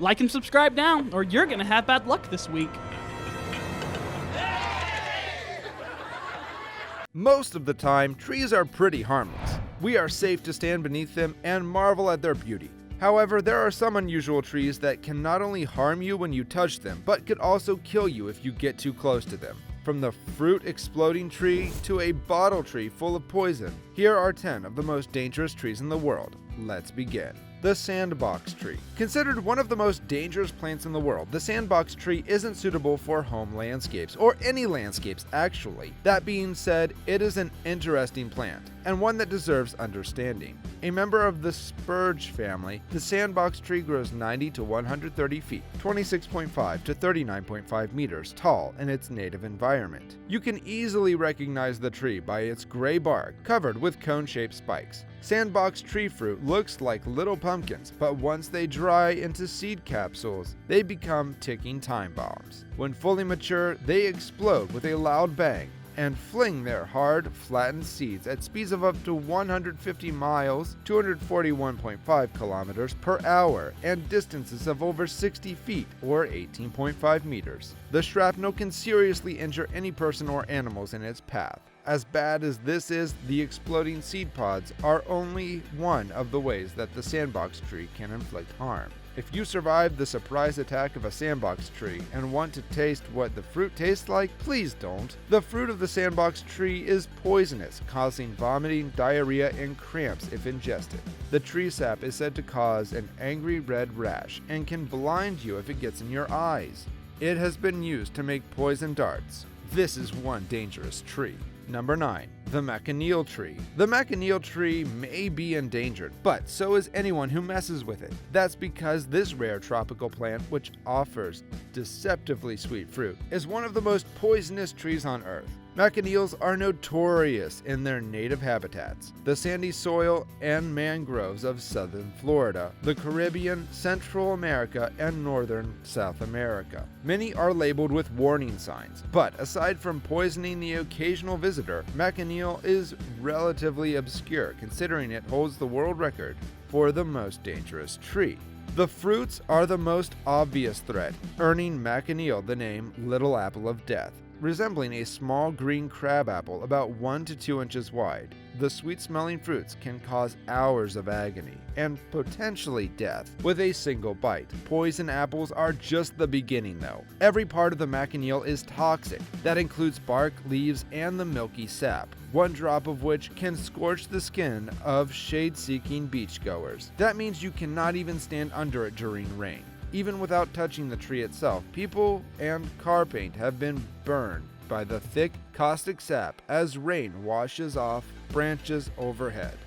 Like and subscribe now, or you're gonna have bad luck this week. Most of the time, trees are pretty harmless. We are safe to stand beneath them and marvel at their beauty. However, there are some unusual trees that can not only harm you when you touch them, but could also kill you if you get too close to them. From the fruit exploding tree to a bottle tree full of poison, here are 10 of the most dangerous trees in the world. Let's begin. The Sandbox tree. Considered one of the most dangerous plants in the world, the Sandbox tree isn't suitable for home landscapes, or any landscapes actually. That being said, it is an interesting plant, and one that deserves understanding. A member of the spurge family, the Sandbox tree grows 90 to 130 feet, 26.5 to 39.5 meters tall in its native environment. You can easily recognize the tree by its gray bark covered with cone-shaped spikes. Sandbox tree fruit looks like little pumpkins, but once they dry into seed capsules, they become ticking time bombs. When fully mature, they explode with a loud bang and fling their hard, flattened seeds at speeds of up to 150 miles, 241.5 kilometers per hour, and distances of over 60 feet, or 18.5 meters. The shrapnel can seriously injure any person or animals in its path. As bad as this is, the exploding seed pods are only one of the ways that the Sandbox tree can inflict harm. If you survive the surprise attack of a Sandbox tree and want to taste what the fruit tastes like, please don't. The fruit of the Sandbox tree is poisonous, causing vomiting, diarrhea, and cramps if ingested. The tree sap is said to cause an angry red rash and can blind you if it gets in your eyes. It has been used to make poison darts. This is one dangerous tree. Number 9. The Machineal tree. The Machineal tree may be endangered, but so is anyone who messes with it. That's because this rare tropical plant, which offers deceptively sweet fruit, is one of the most poisonous trees on Earth. Machineals are notorious in their native habitats, the sandy soil and mangroves of southern Florida, the Caribbean, Central America, and northern South America. Many are labeled with warning signs, but aside from poisoning the occasional visitor, Machineal is relatively obscure considering it holds the world record for the most dangerous tree. The fruits are the most obvious threat, earning Machineal the name Little Apple of Death. Resembling a small green crab apple about 1 to 2 inches wide, the sweet-smelling fruits can cause hours of agony and potentially death with a single bite. Poison apples are just the beginning though. Every part of the Machineal is toxic. That includes bark, leaves, and the milky sap, one drop of which can scorch the skin of shade-seeking beachgoers. That means you cannot even stand under it during rain. Even without touching the tree itself, people and car paint have been burned by the thick, caustic sap as rain washes off branches overhead.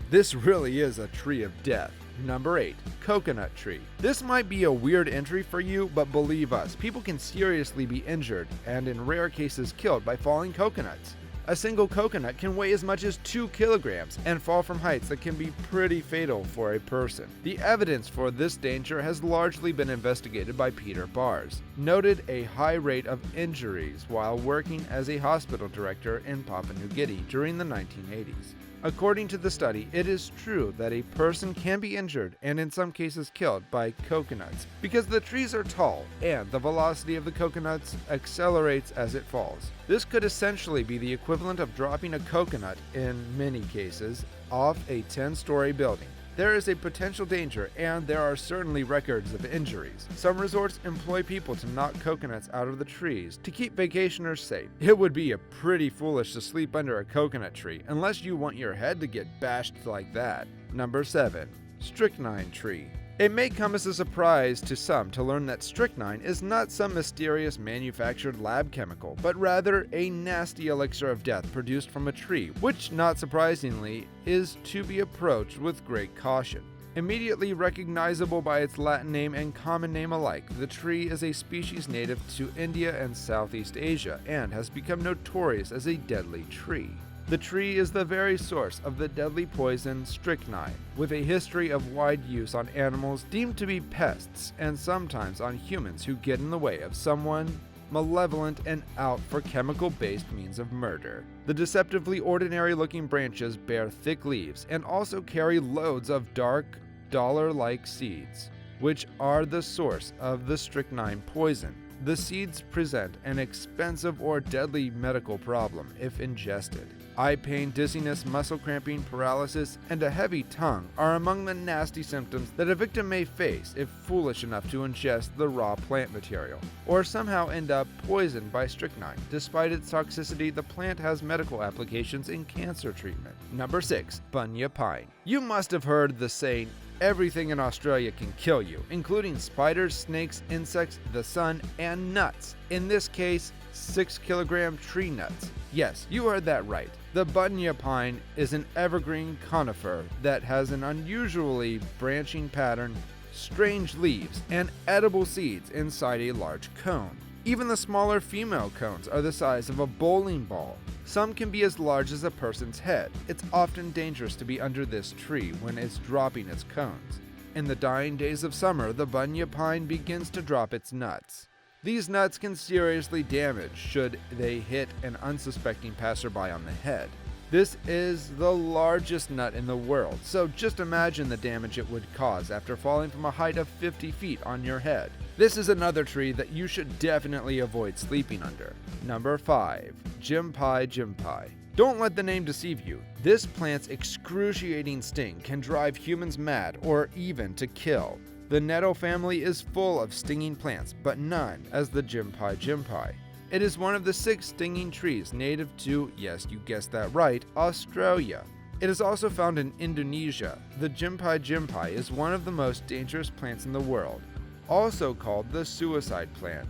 This really is a tree of death. Number 8. Coconut tree. This might be a weird entry for you, but believe us, people can seriously be injured and in rare cases killed by falling coconuts. A single coconut can weigh as much as 2 kilograms and fall from heights that can be pretty fatal for a person. The evidence for this danger has largely been investigated by Peter Bars, noted a high rate of injuries while working as a hospital director in Papua New Guinea during the 1980s. According to the study, it is true that a person can be injured and in some cases killed by coconuts because the trees are tall and the velocity of the coconuts accelerates as it falls. This could essentially be the equivalent of dropping a coconut, in many cases, off a 10-story building. There is a potential danger, and there are certainly records of injuries. Some resorts employ people to knock coconuts out of the trees to keep vacationers safe. It would be pretty foolish to sleep under a coconut tree unless you want your head to get bashed like that. Number 7. Strychnine tree. It may come as a surprise to some to learn that strychnine is not some mysterious manufactured lab chemical, but rather a nasty elixir of death produced from a tree, which, not surprisingly, is to be approached with great caution. Immediately recognizable by its Latin name and common name alike, the tree is a species native to India and Southeast Asia and has become notorious as a deadly tree. The tree is the very source of the deadly poison strychnine, with a history of wide use on animals deemed to be pests and sometimes on humans who get in the way of someone malevolent and out for chemical-based means of murder. The deceptively ordinary-looking branches bear thick leaves and also carry loads of dark, dollar-like seeds. which are the source of the strychnine poison. The seeds present an expensive or deadly medical problem if ingested. Eye pain, dizziness, muscle cramping, paralysis, and a heavy tongue are among the nasty symptoms that a victim may face if foolish enough to ingest the raw plant material, or somehow end up poisoned by strychnine. Despite its toxicity, the plant has medical applications in cancer treatment. Number 6. Bunya pine. You must have heard the saying, everything in Australia can kill you, including spiders, snakes, insects, the sun, and nuts. In this case, 6-kilogram tree nuts. Yes, you heard that right. The bunya pine is an evergreen conifer that has an unusually branching pattern, strange leaves, and edible seeds inside a large cone. Even the smaller female cones are the size of a bowling ball. Some can be as large as a person's head. It's often dangerous to be under this tree when it's dropping its cones. In the dying days of summer, the bunya pine begins to drop its nuts. These nuts can seriously damage should they hit an unsuspecting passerby on the head. This is the largest nut in the world, so just imagine the damage it would cause after falling from a height of 50 feet on your head. This is another tree that you should definitely avoid sleeping under. Number 5. Jimpai. Don't let the name deceive you. This plant's excruciating sting can drive humans mad or even to kill. The nettle family is full of stinging plants, but none as the Jimpai. It is one of the 6 stinging trees native to, yes, you guessed that right, Australia. It is also found in Indonesia. The Jimpai is one of the most dangerous plants in the world, also called the suicide plant.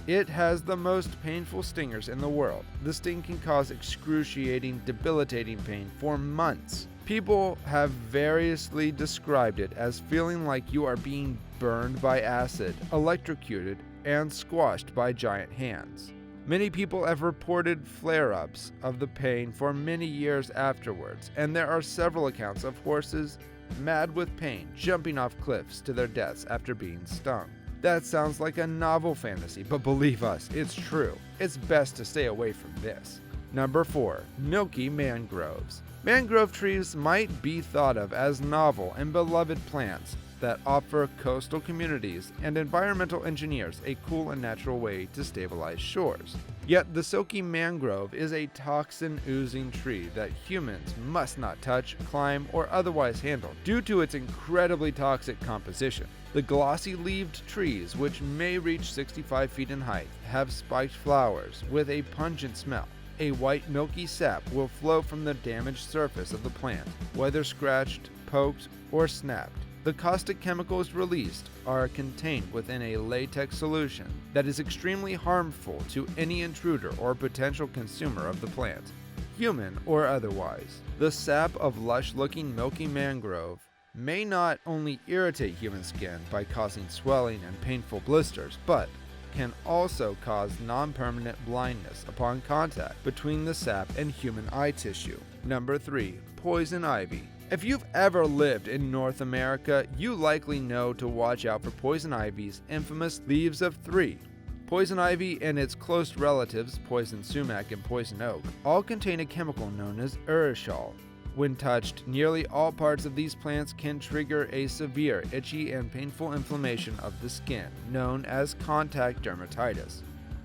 It has the most painful stingers in the world. The sting can cause excruciating, debilitating pain for months. People have variously described it as feeling like you are being burned by acid, electrocuted, and squashed by giant hands. Many people have reported flare-ups of the pain for many years afterwards, and there are several accounts of horses, mad with pain, jumping off cliffs to their deaths after being stung. That sounds like a novel fantasy, but believe us, it's true. It's best to stay away from this. Number 4. Milky mangroves. Mangrove trees might be thought of as novel and beloved plants that offer coastal communities and environmental engineers a cool and natural way to stabilize shores. Yet the silky mangrove is a toxin-oozing tree that humans must not touch, climb, or otherwise handle due to its incredibly toxic composition. The glossy-leaved trees, which may reach 65 feet in height, have spiked flowers with a pungent smell. A white milky sap will flow from the damaged surface of the plant, whether scratched, poked, or snapped. The caustic chemicals released are contained within a latex solution that is extremely harmful to any intruder or potential consumer of the plant, human or otherwise. The sap of lush-looking milky mangrove may not only irritate human skin by causing swelling and painful blisters, but can also cause non-permanent blindness upon contact between the sap and human eye tissue. Number 3. Poison ivy. If you've ever lived in North America, you likely know to watch out for poison ivy's infamous leaves of 3. Poison ivy and its close relatives, poison sumac and poison oak, all contain a chemical known as urushiol. When touched, nearly all parts of these plants can trigger a severe, itchy, and painful inflammation of the skin, known as contact dermatitis.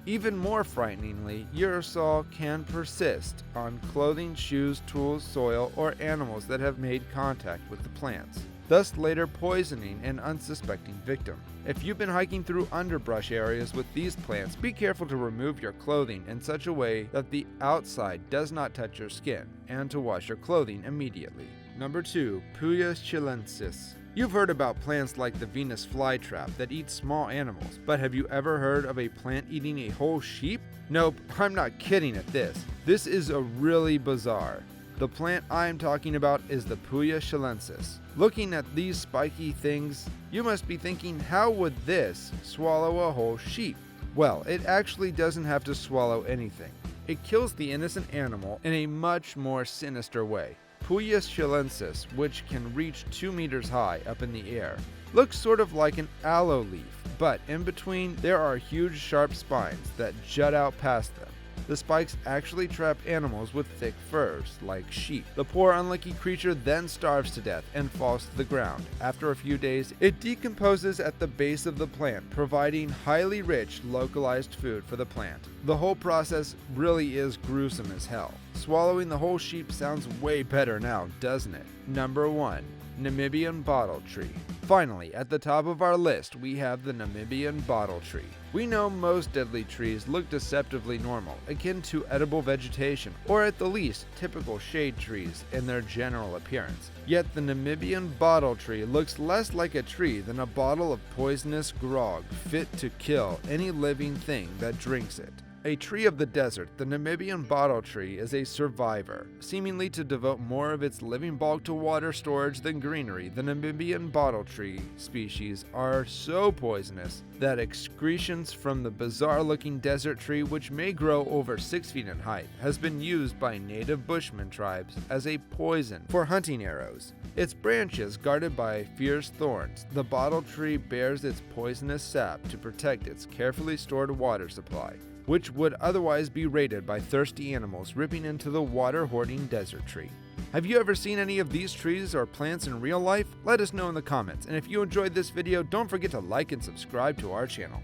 Even more frighteningly, urushiol can persist on clothing, shoes, tools, soil, or animals that have made contact with the plants, thus later poisoning an unsuspecting victim. If you've been hiking through underbrush areas with these plants, be careful to remove your clothing in such a way that the outside does not touch your skin, and to wash your clothing immediately. Number 2. Puya chilensis. You've heard about plants like the Venus flytrap that eat small animals, but have you ever heard of a plant eating a whole sheep? Nope, I'm not kidding at this. This is a really bizarre. The plant I'm talking about is the Puya chilensis. Looking at these spiky things, you must be thinking, how would this swallow a whole sheep? Well, it actually doesn't have to swallow anything. It kills the innocent animal in a much more sinister way. Puya chilensis, which can reach 2 meters high up in the air, looks sort of like an aloe leaf, but in between there are huge sharp spines that jut out past them. The spikes actually trap animals with thick furs, like sheep. The poor unlucky creature then starves to death and falls to the ground. After a few days, it decomposes at the base of the plant, providing highly rich, localized food for the plant. The whole process really is gruesome as hell. Swallowing the whole sheep sounds way better now, doesn't it? Number 1. Namibian bottle tree. Finally, at the top of our list, we have the Namibian bottle tree. We know most deadly trees look deceptively normal, akin to edible vegetation, or at the least, typical shade trees in their general appearance. Yet the Namibian bottle tree looks less like a tree than a bottle of poisonous grog, fit to kill any living thing that drinks it. A tree of the desert, the Namibian bottle tree is a survivor. Seemingly to devote more of its living bulk to water storage than greenery, the Namibian bottle tree species are so poisonous that excretions from the bizarre-looking desert tree, which may grow over 6 feet in height, has been used by native Bushman tribes as a poison for hunting arrows. Its branches guarded by fierce thorns, the bottle tree bears its poisonous sap to protect its carefully stored water supply, which would otherwise be raided by thirsty animals ripping into the water-hoarding desert tree. Have you ever seen any of these trees or plants in real life? Let us know in the comments, and if you enjoyed this video, don't forget to like and subscribe to our channel.